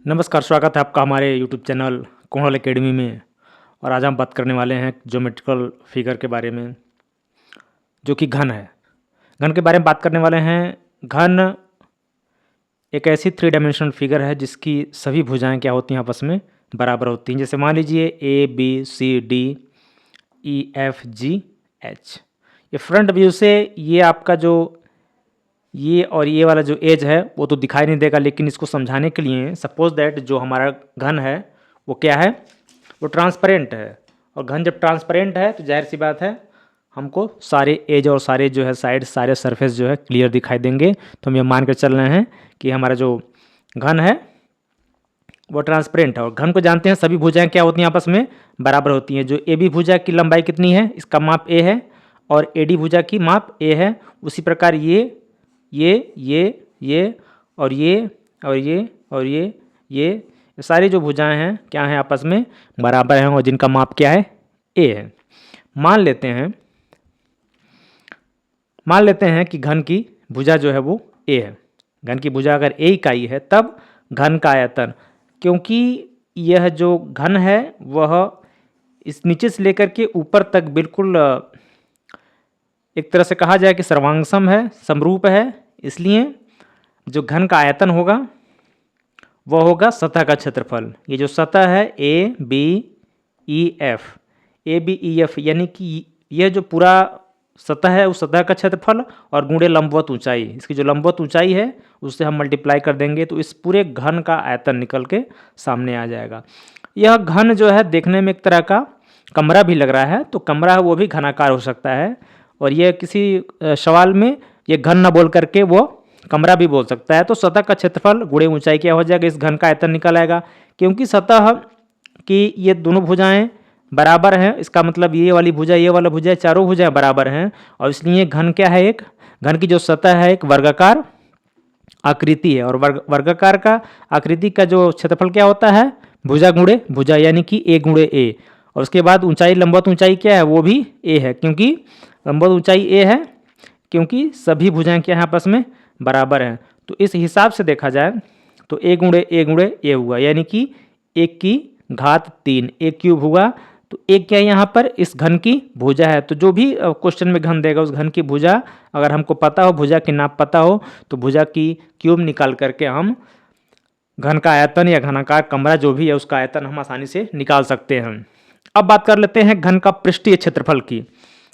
नमस्कार, स्वागत है आपका हमारे यूट्यूब चैनल कोहल एकेडमी में। और आज हम बात करने वाले हैं ज्योमेट्रिकल फिगर के बारे में, जो कि घन है। घन के बारे में बात करने वाले हैं। घन एक ऐसी 3 डायमेंशनल फिगर है जिसकी सभी भुजाएं क्या होती हैं, आपस में बराबर होती हैं। जैसे मान लीजिए ABCDEFGH। ये फ्रंट व्यू से ये आपका जो ये और ये वाला जो एज है वो तो दिखाई नहीं देगा, लेकिन इसको समझाने के लिए सपोज दैट जो हमारा घन है वो क्या है, वो ट्रांसपेरेंट है। और घन जब ट्रांसपेरेंट है तो जाहिर सी बात है हमको सारे एज और सारे जो है साइड, सारे सरफेस जो है क्लियर दिखाई देंगे। तो हम ये मान कर चल रहे हैं कि हमारा जो घन है वो ट्रांसपेरेंट है। और घन को जानते हैं सभी भुजाएं क्या होती हैं, आपस में बराबर होती हैं। जो AB भुजा की लंबाई कितनी है, इसका माप A है, और AD भुजा की माप A है। उसी प्रकार ये और ये सारी जो भुजाएं हैं क्या हैं, आपस में बराबर हैं, और जिनका माप क्या है, A है। मान लेते हैं कि घन की भुजा जो है वो A है। घन की भुजा अगर A इकाई है तब घन का आयतन, क्योंकि यह जो घन है वह इस नीचे से लेकर के ऊपर तक बिल्कुल एक तरह से कहा जाए कि सर्वांगसम है, समरूप है। इसलिए जो घन का आयतन होगा वह होगा सतह का क्षेत्रफल। ये जो सतह है ABEF, यानी कि यह जो पूरा सतह है उस सतह का क्षेत्रफल और गुणे लंबवत ऊंचाई, इसकी जो लंबवत ऊंचाई है उससे हम मल्टीप्लाई कर देंगे तो इस पूरे घन का आयतन निकल के सामने आ जाएगा। यह घन जो है देखने में एक तरह का कमरा भी लग रहा है, तो कमरा है वो भी घनाकार हो सकता है। और यह किसी सवाल में ये घन न बोल करके वो कमरा भी बोल सकता है। तो सतह का क्षेत्रफल गुणे ऊंचाई क्या हो जाएगा, इस घन का आयतन निकल आएगा। क्योंकि सतह की ये दोनों भुजाएं बराबर हैं, इसका मतलब ये वाली भुजा, ये वाला भुजा, चारों भुजाएं बराबर हैं। और इसलिए घन क्या है, एक घन की जो सतह है एक वर्गाकार आकृति है। और वर्गाकार का आकृति का जो क्षेत्रफल क्या होता है, भुजा गुणे भुजा, यानी कि A गुणे A। और उसके बाद ऊंचाई, लंबवत ऊंचाई क्या है, वो भी A है, क्योंकि लंबवत ऊंचाई A है, क्योंकि सभी भुजाएं क्या हैं, आपस में बराबर हैं। तो इस हिसाब से देखा जाए तो A गुणे A हुआ, यानी कि 1 की घात 3 A क्यूब हुआ। तो एक क्या है यहाँ पर, इस घन की भुजा है। तो जो भी क्वेश्चन में घन देगा उस घन की भुजा अगर हमको पता हो, भुजा की नाप पता हो, तो भुजा की क्यूब निकाल करके हम घन का आयतन या घनाकार कमरा जो भी है उसका आयतन हम आसानी से निकाल सकते हैं। अब बात कर लेते हैं घन का पृष्ठीय क्षेत्रफल की।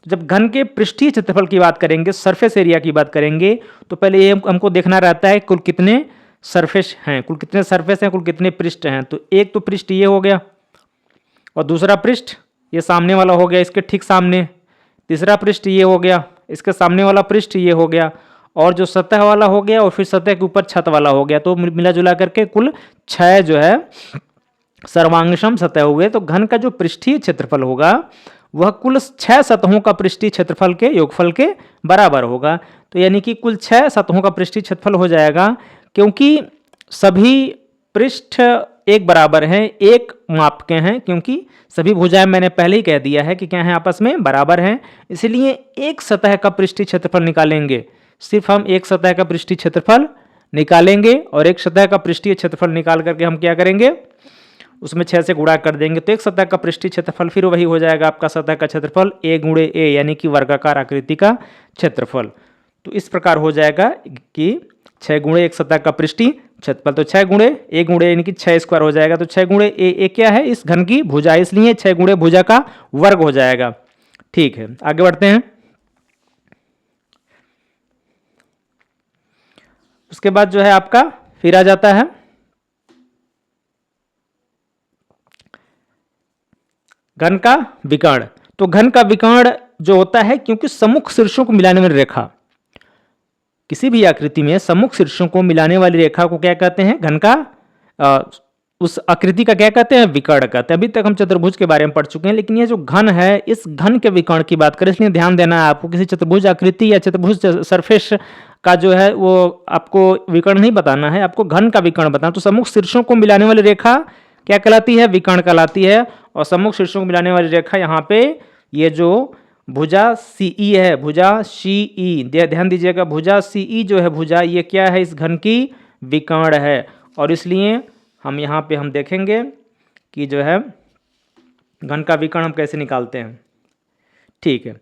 जब घन के पृष्ठीय क्षेत्रफल की बात करेंगे, सरफेस एरिया की बात करेंगे, तो पहले ये हमको देखना रहता है कुल कितने सरफेस हैं, कुल कितने सरफेस हैं, कुल कितने पृष्ठ हैं। तो एक तो पृष्ठ ये हो गया, और दूसरा पृष्ठ ये सामने वाला हो गया, इसके ठीक सामने। तीसरा पृष्ठ ये हो गया, इसके सामने वाला पृष्ठ ये हो गया, और जो सतह वाला हो गया, और फिर सतह के ऊपर छत वाला हो गया। तो मिला जुला करके कुल 6 जो है सर्वांगसम सतह हुए। तो घन का जो पृष्ठीय क्षेत्रफल होगा वह कुल 6 सतहों का पृष्ठीय क्षेत्रफल के योगफल के बराबर होगा। तो यानी कि कुल 6 सतहों का पृष्ठीय क्षेत्रफल हो जाएगा, क्योंकि सभी पृष्ठ एक बराबर हैं, एक माप के हैं, क्योंकि सभी भुजाएं मैंने पहले ही कह दिया है कि क्या हैं, आपस में बराबर हैं। इसलिए एक सतह का पृष्ठीय क्षेत्रफल निकालेंगे, सिर्फ हम एक सतह का पृष्ठीय क्षेत्रफल निकालेंगे, और एक सतह का पृष्ठीय क्षेत्रफल निकाल करके हम क्या करेंगे, उसमें 6 से गुणा कर देंगे। तो एक सतह का पृष्ठीय क्षेत्रफल फिर वही हो जाएगा आपका सतह का क्षेत्रफल A गुणे A, यानी कि वर्गाकार आकृति का क्षेत्रफल। तो इस प्रकार हो जाएगा कि 6 गुणे एक सतह का पृष्ठीय क्षेत्रफल, तो 6 गुणे A गुणे यानी कि 6 स्क्वायर हो जाएगा। तो 6 गुणे A क्या है, इस घन की भुजा, इसलिए 6 गुणे भुजा का वर्ग हो जाएगा। ठीक है, आगे बढ़ते हैं। उसके बाद जो है आपका फिर आ जाता है घन का विकर्ण। तो घन का विकर्ण जो होता है, क्योंकि सम्मुख शीर्षों को मिलाने वाली रेखा, किसी भी आकृति में सम्मुख शीर्षों को मिलाने वाली रेखा को क्या कहते हैं, घन का उस आकृति का क्या कहते हैं, विकर्ण कहते हैं। अभी तक हम चतुर्भुज के बारे में पढ़ चुके हैं, लेकिन ये जो घन है इस घन के विकर्ण की बात करें, इसलिए ध्यान देना है आपको। किसी चतुर्भुज आकृति या चतुर्भुज सरफेस का जो है वो आपको विकर्ण नहीं बताना है, आपको घन का विकर्ण बताना। तो सम्मुख शीर्षों को मिलाने वाली रेखा क्या कहलाती है, विकर्ण कहलाती है। और सम्मुख शीर्षों को मिलाने वाली रेखा यहाँ पे ये जो भुजा CE है, भुजा CE, ध्यान दीजिएगा, भुजा CE जो है भुजा, ये क्या है, इस घन की विकर्ण है। और इसलिए हम यहाँ पे हम देखेंगे कि जो है घन का विकर्ण हम कैसे निकालते हैं। ठीक है,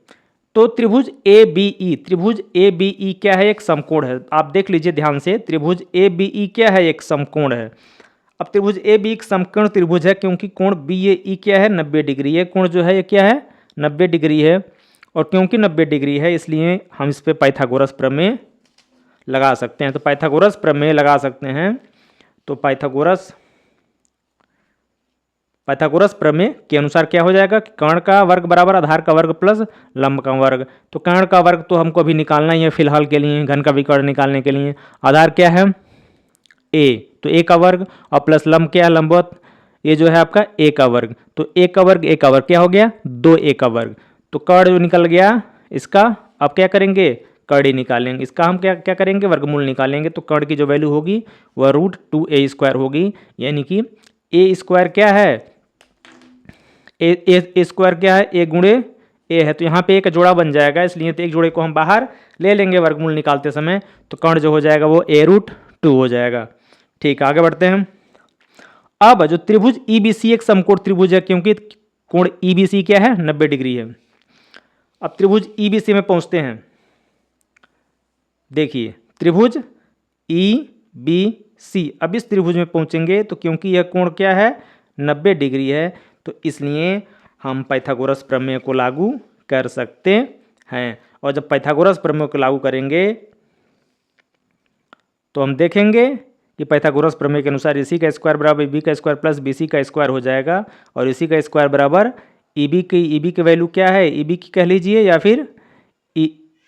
तो त्रिभुज ए बी ई, त्रिभुज ए बी ई क्या है? एक समकोण है। आप देख लीजिए ध्यान से, त्रिभुज ए बी ई क्या है? एक समकोण है। अब त्रिभुज ए बी एक समकोण त्रिभुज है क्योंकि कोण बी ए ई क्या है? 90 डिग्री है। कोण जो है ये क्या है? 90 डिग्री है। और क्योंकि 90 डिग्री है इसलिए हम इस पर पाइथागोरस प्रमेय लगा सकते हैं। तो पाइथागोरस प्रमेय लगा सकते हैं। तो पाइथागोरस प्रमेय के अनुसार क्या हो जाएगा कि कर्ण का वर्ग बराबर आधार का वर्ग प्लस लंब का वर्ग। तो कर्ण का वर्ग तो हमको अभी निकालना ही है फिलहाल के लिए, घन का विकर्ण निकालने के लिए। आधार क्या है? ए, तो ए का वर्ग और प्लस लंब क्या है? लंबवत, ये जो है आपका ए का वर्ग। तो ए का वर्ग क्या हो गया? 2a का वर्ग। तो कर्ण जो निकल गया इसका, अब क्या करेंगे? कर्ण ही निकालेंगे। इसका हम क्या क्या करेंगे? वर्गमूल निकालेंगे। तो कर्ण की जो वैल्यू होगी वह √2a² होगी। यानी कि ए स्क्वायर क्या है? ए स्क्वायर क्या है? ए गुणे ए है, तो यहाँ पे एक का जोड़ा बन जाएगा, इसलिए तो एक जोड़े को हम बाहर ले लेंगे वर्गमूल निकालते समय। तो कर्ण जो हो जाएगा वो a√2 हो जाएगा। ठीक है, आगे बढ़ते हैं। अब जो त्रिभुज ईबीसी एक समकोण त्रिभुज है क्योंकि कोण ईबीसी क्या है? 90 डिग्री है। अब त्रिभुज ईबीसी में पहुंचते हैं। देखिए त्रिभुज ईबीसी, अब इस त्रिभुज में पहुंचेंगे तो क्योंकि यह कोण क्या है? 90 डिग्री है, तो इसलिए हम पाइथागोरस प्रमेय को लागू कर सकते हैं। और जब पाइथागोरस प्रमेय को लागू करेंगे तो हम देखेंगे कि पाइथागोरस प्रमेय के अनुसार इसी का स्क्वायर बराबर बी का स्क्वायर प्लस बीसी का स्क्वायर हो जाएगा। और इसी का स्क्वायर बराबर ईबी की वैल्यू क्या है? ईबी की कह लीजिए या फिर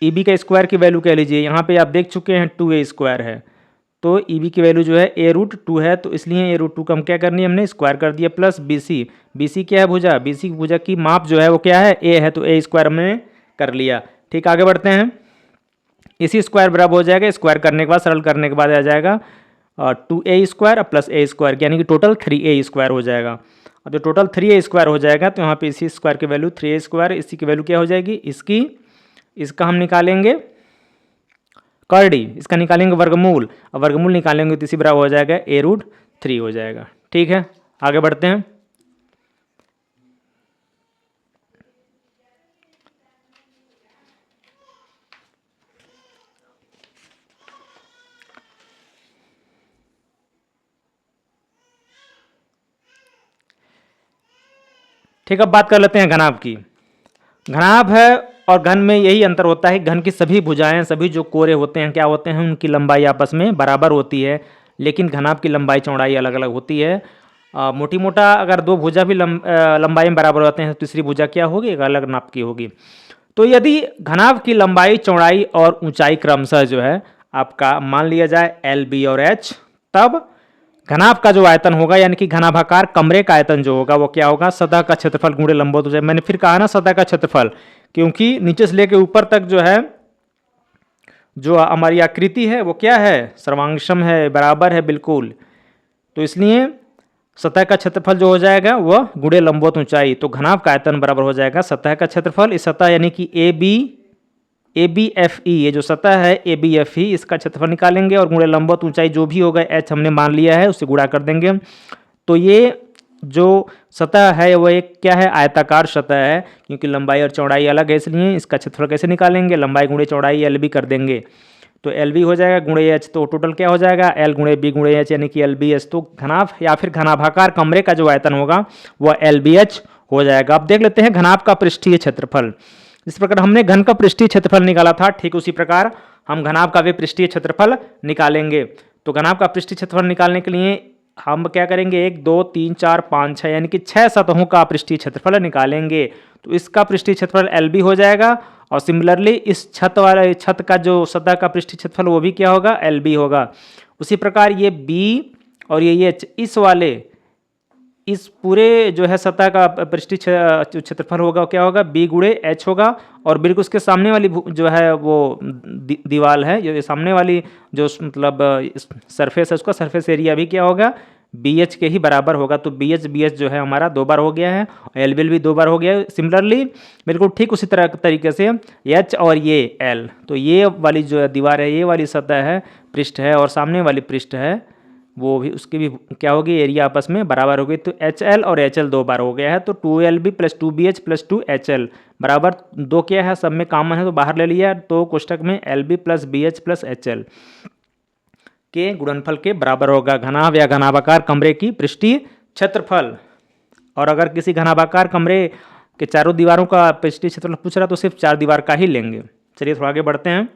ईबी का स्क्वायर की वैल्यू कह लीजिए। यहाँ पे आप देख चुके हैं 2a² है, तो ईबी की वैल्यू जो है a√2 है, तो इसलिए a√2 का हम क्या करनी है? हमने स्क्वायर कर दिया प्लस बीसी क्या है? भुजा। बीसी की भुजा की माप जो है वो क्या है? a है, तो a² हमने कर लिया। ठीक, आगे बढ़ते हैं। इसी स्क्वायर बराबर हो जाएगा, स्क्वायर करने के बाद सरल करने के बाद आ जाएगा 2a² प्लस a², यानी कि टोटल 3a² हो जाएगा। अब जो टोटल 3a² हो जाएगा तो यहाँ पे इसी स्क्वायर की वैल्यू 3a², इसी की वैल्यू क्या हो जाएगी? इसका हम निकालेंगे कर्ण, इसका निकालेंगे वर्गमूल। अब वर्गमूल निकालेंगे तो इसी बराबर हो जाएगा a√3 हो जाएगा। ठीक है, आगे बढ़ते हैं। ठीक, अब बात कर लेते हैं घनाभ की। घनाभ है और घन में यही अंतर होता है, घन की सभी भुजाएं, सभी जो कोरे होते हैं क्या होते हैं? उनकी लंबाई आपस में बराबर होती है, लेकिन घनाभ की लंबाई चौड़ाई अलग अलग होती है। मोटी मोटा अगर दो भुजा भी लंबाई में बराबर होते हैं तो तीसरी भुजा क्या होगी? एक अलग नाप की होगी। तो यदि घनाभ की लंबाई चौड़ाई और ऊंचाई क्रमशः जो है आपका मान लिया जाए L, B और H, तब घनाभ का जो आयतन होगा यानी कि घनाभाकार कमरे का आयतन जो होगा वो क्या होगा? सतह का क्षेत्रफल गुणे लंबवत हो जाए। मैंने फिर कहा ना सतह का क्षेत्रफल, क्योंकि नीचे से लेकर ऊपर तक जो है जो हमारी आकृति है वो क्या है? सर्वांगसम है, बराबर है बिल्कुल। तो इसलिए सतह का क्षेत्रफल जो हो जाएगा वह गुणे लंबवत ऊंचाई, तो घनाभ का आयतन बराबर हो जाएगा सतह का क्षेत्रफल। इस सतह यानी कि ABFE, ये जो सतह है ABFE, इसका क्षेत्रफल निकालेंगे और गुणे लंबवत ऊंचाई जो भी होगा H हमने मान लिया है उससे गुणा कर देंगे। तो ये जो सतह है वो एक क्या है? आयताकार सतह है, क्योंकि लंबाई और चौड़ाई अलग है, इसलिए इसका क्षेत्रफल कैसे निकालेंगे? लंबाई गुणे चौड़ाई LB कर देंगे, तो LB हो जाएगा गुणे H, तो टोटल क्या हो जाएगा? L गुणे B गुणे H, यानी कि LBH। तो घनाभ या फिर घनाभाकार कमरे का जो आयतन होगा वह LBH हो जाएगा। अब देख लेते हैं घनाभ का पृष्ठीय क्षेत्रफल। इस प्रकार हमने घन का पृष्ठीय क्षेत्रफल निकाला था, ठीक उसी प्रकार हम घनाभ का भी पृष्ठीय क्षेत्रफल निकालेंगे। तो घनाभ का पृष्ठीय क्षेत्रफल निकालने के लिए हम क्या करेंगे? 1 2 3 4 5 6 यानी कि 6 सतहों का पृष्ठीय क्षेत्रफल निकालेंगे। तो इसका पृष्ठीय क्षेत्रफल LB हो जाएगा, और सिमिलरली इस छत का जो सतह का पृष्ठीय क्षेत्रफल वो भी क्या होगा? LB होगा। उसी प्रकार ये B और ये H, इस पूरे जो है सतह का पृष्ठीय क्षेत्रफल होगा क्या होगा? B गुणे H होगा। और बिल्कुल उसके सामने वाली जो है वो दीवार है, ये सामने वाली जो मतलब सरफेस है उसका सरफेस एरिया भी क्या होगा? BH के ही बराबर होगा। तो BH जो है हमारा 2 बार हो गया है और LB भी 2 बार हो गया है। सिमिलरली बिल्कुल ठीक उसी तरीके से H और ये L, तो ये वाली जो दीवार है, ये वाली सतह है, पृष्ठ है, और सामने वाली पृष्ठ है वो भी उसकी भी क्या होगी, एरिया आपस में बराबर हो गई। तो HL और HL 2 बार हो गया है, तो 2LB + 2BH + 2HL बराबर 2 क्या है, सब में कॉमन है तो बाहर ले लिया, तो कोष्टक में LB + BH + HL के गुणनफल के बराबर होगा घनाभ या घनाभाकार कमरे की पृष्ठीय क्षेत्रफल। और अगर किसी घनाभाकार कमरे के चारों दीवारों का पृष्ठीय क्षेत्रफल पूछ रहा तो सिर्फ 4 दीवार का ही लेंगे। चलिए थोड़ा आगे बढ़ते हैं।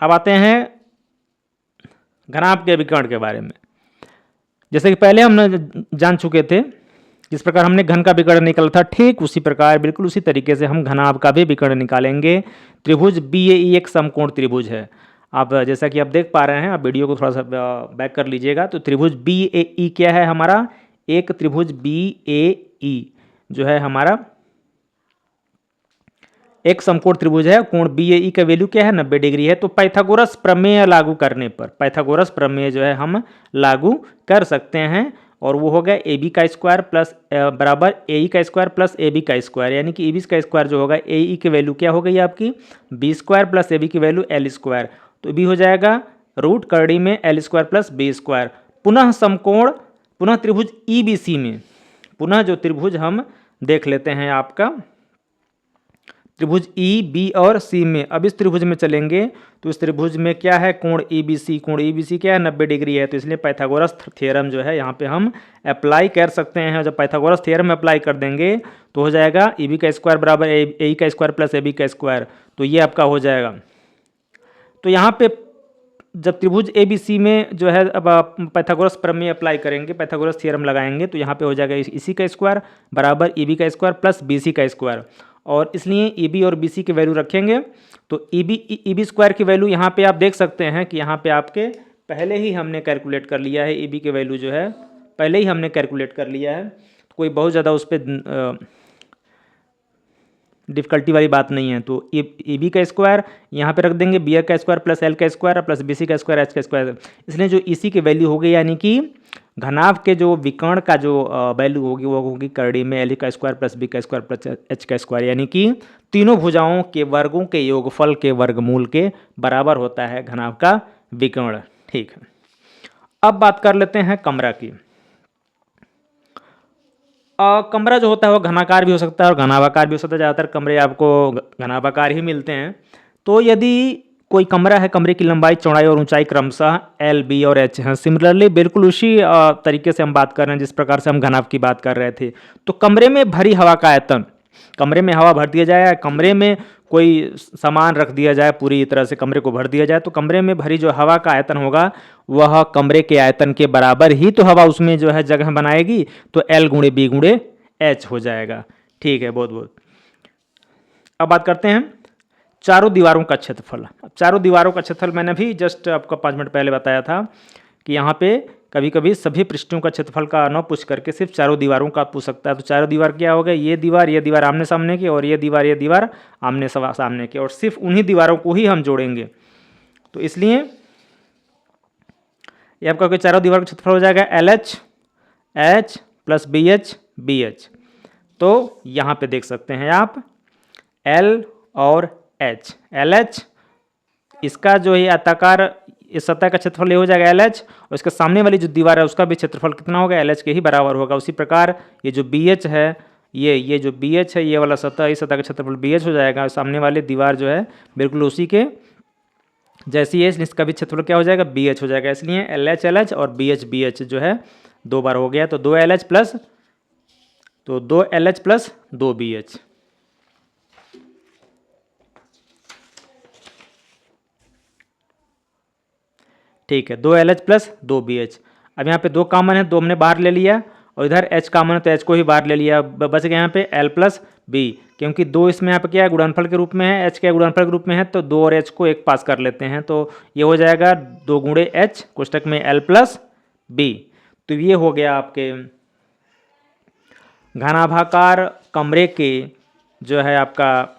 अब आते हैं घनाभ के विकर्ण के बारे में। जैसे कि पहले हमने जान चुके थे, जिस प्रकार हमने घन का विकर्ण निकाला था, ठीक उसी प्रकार बिल्कुल उसी तरीके से हम घनाभ का भी विकर्ण निकालेंगे। त्रिभुज BAE एक समकोण त्रिभुज है। आप जैसा कि आप देख पा रहे हैं, आप वीडियो को थोड़ा सा बैक कर लीजिएगा। तो त्रिभुज BAE क्या है हमारा, एक त्रिभुज BAE जो है हमारा एक समकोण त्रिभुज है। कोण BAE का वैल्यू क्या है, 90 डिग्री है। तो पाइथागोरस प्रमेय लागू करने पर, पाइथागोरस प्रमेय जो है हम लागू कर सकते हैं, और वो हो गया AB का स्क्वायर प्लस बराबर AE का स्क्वायर प्लस AB का स्क्वायर, यानी कि AB का स्क्वायर जो होगा, AE की वैल्यू क्या हो गई आपकी B स्क्वायर प्लस AB की वैल्यू L स्क्वायर, तो B हो जाएगा रूट करड़ी में L square plus B square. पुनः समकोण, पुनः त्रिभुज EBC में, पुनः जो त्रिभुज हम देख लेते हैं आपका त्रिभुज EB और C में। अब इस त्रिभुज में चलेंगे तो इस त्रिभुज में क्या है, कोण EBC, कोण EBC क्या है, 90 डिग्री है। तो इसलिए पाइथागोरस थ्योरम जो है यहाँ पे हम अप्लाई कर सकते हैं। जब पाइथागोरस थ्योरम अप्लाई कर देंगे तो हो जाएगा EB का स्क्वायर बराबर AE का स्क्वायर प्लस AB का स्क्वायर, तो ये आपका हो जाएगा। तो यहाँ पे जब त्रिभुज ABC में जो है अब आप पाइथागोरस प्रमेय अप्लाई करेंगे, पाइथागोरस थ्योरम लगाएंगे, तो यहाँ पे हो जाएगा इसी का स्क्वायर बराबर EB का स्क्वायर प्लस BC का स्क्वायर, और इसलिए EB और BC की वैल्यू रखेंगे। तो EB स्क्वायर की वैल्यू यहाँ पे आप देख सकते हैं कि यहाँ पे आपके पहले ही हमने कैलकुलेट कर लिया है। EB की वैल्यू जो है पहले ही हमने कैलकुलेट कर लिया है, तो कोई बहुत ज़्यादा उस पर डिफिकल्टी वाली बात नहीं है। तो EB का स्क्वायर यहाँ पे रख देंगे, BA का स्क्वायर प्लस L का स्क्वायर प्लस BC का स्क्वायर H का स्क्वायर, इसलिए जो EC की वैल्यू हो गई, यानी कि घनाभ के जो विकर्ण का जो वैल्यू होगी वो होगी करड़ी में L का स्क्वायर प्लस B का स्क्वायर प्लस H का स्क्वायर, यानी कि तीनों भुजाओं के वर्गों के योगफल के वर्गमूल के बराबर होता है घनाभ का विकर्ण। ठीक है, अब बात कर लेते हैं कमरा की। कमरा जो होता है वो घनाकार भी हो सकता है और घनाभाकार भी हो सकता है। ज़्यादातर कमरे आपको घनाभाकार ही मिलते हैं। तो यदि कोई कमरा है, कमरे की लंबाई, चौड़ाई और ऊंचाई क्रमशः L, B और H हैं, सिमिलरली बिल्कुल उसी तरीके से हम बात कर रहे हैं जिस प्रकार से हम घनाभ की बात कर रहे थे। तो कमरे में भरी हवा का आयतन, कमरे में हवा भर दिया जाए, कमरे में कोई सामान रख दिया जाए, पूरी तरह से कमरे को भर दिया जाए, तो कमरे में भरी जो हवा का आयतन होगा वह कमरे के आयतन के बराबर ही तो हवा उसमें जो है जगह बनाएगी, तो L × B × H हो जाएगा। ठीक है, बहुत बहुत। अब बात करते हैं चारों दीवारों का क्षेत्रफल। अब चारों दीवारों का क्षेत्रफल मैंने भी जस्ट आपको 5 मिनट पहले बताया था कि यहाँ पे कभी कभी सभी पृष्ठों का क्षेत्रफल का न पूछ करके सिर्फ चारों दीवारों का पूछ सकता है। तो चारों दीवार क्या हो गए, ये दीवार आमने सामने की, और ये दीवार आमने सामने की, और सिर्फ उन्हीं दीवारों को ही हम जोड़ेंगे। तो इसलिए ये आपका चारों दीवार का क्षेत्रफल हो जाएगा LH H plus BH BH। तो यहाँ पे देख सकते हैं आप L और H, LH इसका जो है आयताकार इस सतह का क्षेत्रफल ये हो जाएगा LH, और इसके सामने वाली जो दीवार है उसका भी क्षेत्रफल कितना होगा, LH के ही बराबर होगा। उसी प्रकार ये जो BH है, ये जो BH है, ये वाला सतह, इस सतह का क्षेत्रफल BH हो जाएगा, और सामने वाली दीवार जो है बिल्कुल उसी के जैसी है, इसका भी क्षेत्रफल क्या हो जाएगा, BH हो जाएगा। इसलिए LH LH और BH BH जो है 2 बार हो गया, तो 2LH प्लस 2BH। ठीक है, 2LH प्लस 2BH। अब यहाँ पे 2 कॉमन है, 2 हमने बाहर ले लिया, और इधर H कॉमन है तो H को ही बाहर ले लिया। बच गया यहाँ पे L प्लस B, क्योंकि 2 इसमें यहाँ पे क्या है, गुणनफल के रूप में है, H के गुणनफल के रूप में है, तो 2 और H को एक पास कर लेते हैं, तो ये हो जाएगा 2 × H कोष्टक में L प्लस B। तो ये हो गया आपके घनाभाकार कमरे के जो है आपका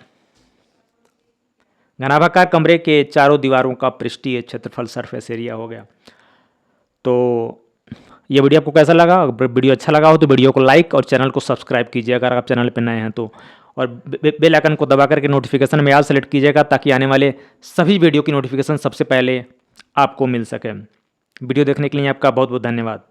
घनाभाकार कमरे के चारों दीवारों का पृष्ठीय क्षेत्रफल, सरफेस एरिया हो गया। तो ये वीडियो आपको कैसा लगा? अगर वीडियो अच्छा लगा हो तो वीडियो को लाइक और चैनल को सब्सक्राइब कीजिए अगर आप चैनल पर नए हैं तो। और बेल आइकन को दबा करके नोटिफिकेशन में ऑल सेलेक्ट कीजिएगा ताकि आने वाले सभी वीडियो की नोटिफिकेशन सबसे पहले आपको मिल सके। वीडियो देखने के लिए आपका बहुत बहुत धन्यवाद।